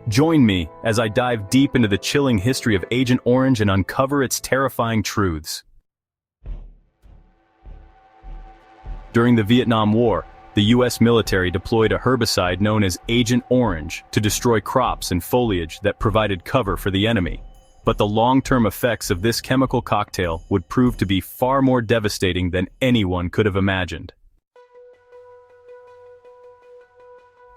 Join me as I dive deep into the chilling history of Agent Orange and uncover its terrifying truths. During the Vietnam War, the U.S. military deployed a herbicide known as Agent Orange to destroy crops and foliage that provided cover for the enemy. But the long-term effects of this chemical cocktail would prove to be far more devastating than anyone could have imagined.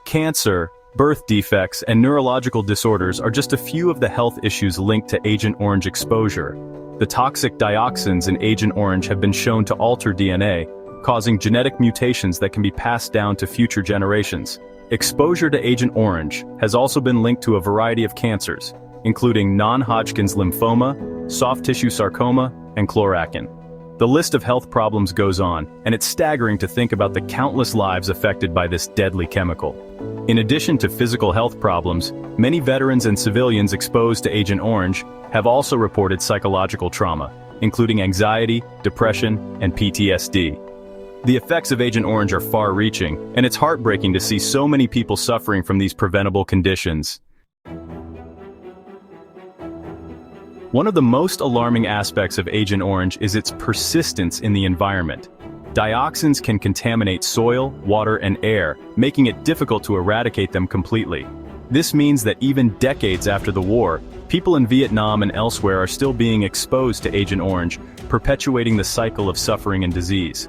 Cancer, birth defects, and neurological disorders are just a few of the health issues linked to Agent Orange exposure. The toxic dioxins in Agent Orange have been shown to alter DNA, causing genetic mutations that can be passed down to future generations. Exposure to Agent Orange has also been linked to a variety of cancers, including non-Hodgkin's lymphoma, soft tissue sarcoma, and chloroakin. The list of health problems goes on, and it's staggering to think about the countless lives affected by this deadly chemical. In addition to physical health problems, many veterans and civilians exposed to Agent Orange have also reported psychological trauma, including anxiety, depression, and PTSD. The effects of Agent Orange are far-reaching, and it's heartbreaking to see so many people suffering from these preventable conditions. One of the most alarming aspects of Agent Orange is its persistence in the environment. Dioxins can contaminate soil, water, and air, making it difficult to eradicate them completely. This means that even decades after the war, people in Vietnam and elsewhere are still being exposed to Agent Orange, perpetuating the cycle of suffering and disease.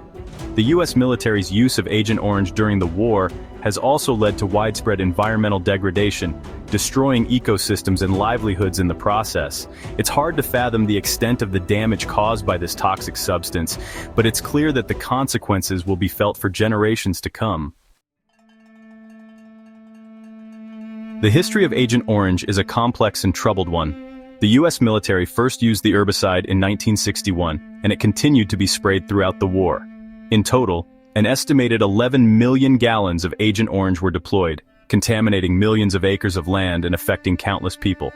The U.S. military's use of Agent Orange during the war has also led to widespread environmental degradation, destroying ecosystems and livelihoods in the process. It's hard to fathom the extent of the damage caused by this toxic substance, but it's clear that the consequences will be felt for generations to come. The history of Agent Orange is a complex and troubled one. The U.S. military first used the herbicide in 1961, and it continued to be sprayed throughout the war. In total, an estimated 11 million gallons of Agent Orange were deployed, contaminating millions of acres of land and affecting countless people.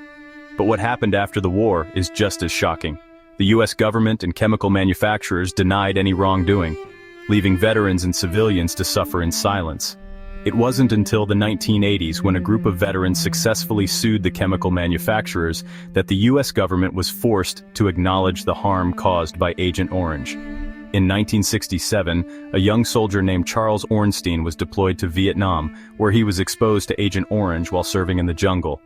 But what happened after the war is just as shocking. The U.S. government and chemical manufacturers denied any wrongdoing, leaving veterans and civilians to suffer in silence. It wasn't until the 1980s, when a group of veterans successfully sued the chemical manufacturers, that the U.S. government was forced to acknowledge the harm caused by Agent Orange. In 1967, a young soldier named Charles Ornstein was deployed to Vietnam, where he was exposed to Agent Orange while serving in the jungle.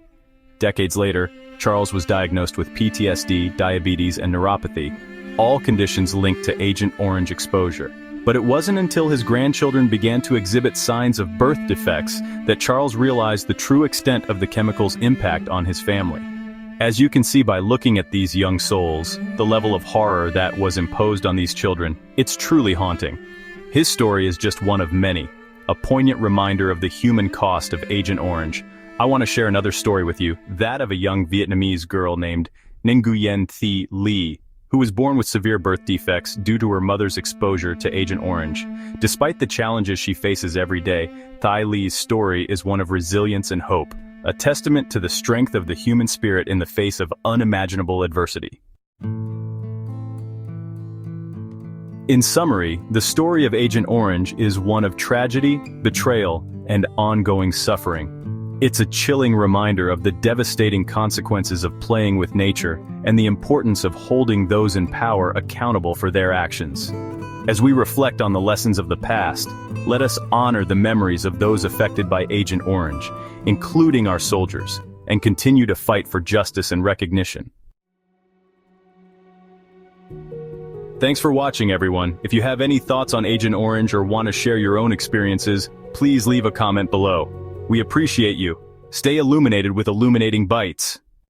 Decades later, Charles was diagnosed with PTSD, diabetes, and neuropathy, all conditions linked to Agent Orange exposure. But it wasn't until his grandchildren began to exhibit signs of birth defects that Charles realized the true extent of the chemical's impact on his family. As you can see by looking at these young souls, the level of horror that was imposed on these children, it's truly haunting. His story is just one of many, a poignant reminder of the human cost of Agent Orange. I want to share another story with you, that of a young Vietnamese girl named Nguyen Thi Lee, who was born with severe birth defects due to her mother's exposure to Agent Orange. Despite the challenges she faces every day, Thi Lee's story is one of resilience and hope, a testament to the strength of the human spirit in the face of unimaginable adversity. In summary, the story of Agent Orange is one of tragedy, betrayal, and ongoing suffering. It's a chilling reminder of the devastating consequences of playing with nature and the importance of holding those in power accountable for their actions. As we reflect on the lessons of the past, let us honor the memories of those affected by Agent Orange, including our soldiers, and continue to fight for justice and recognition. Thanks for watching, everyone. If you have any thoughts on Agent Orange or want to share your own experiences, please leave a comment below. We appreciate you. Stay illuminated with illuminating bites.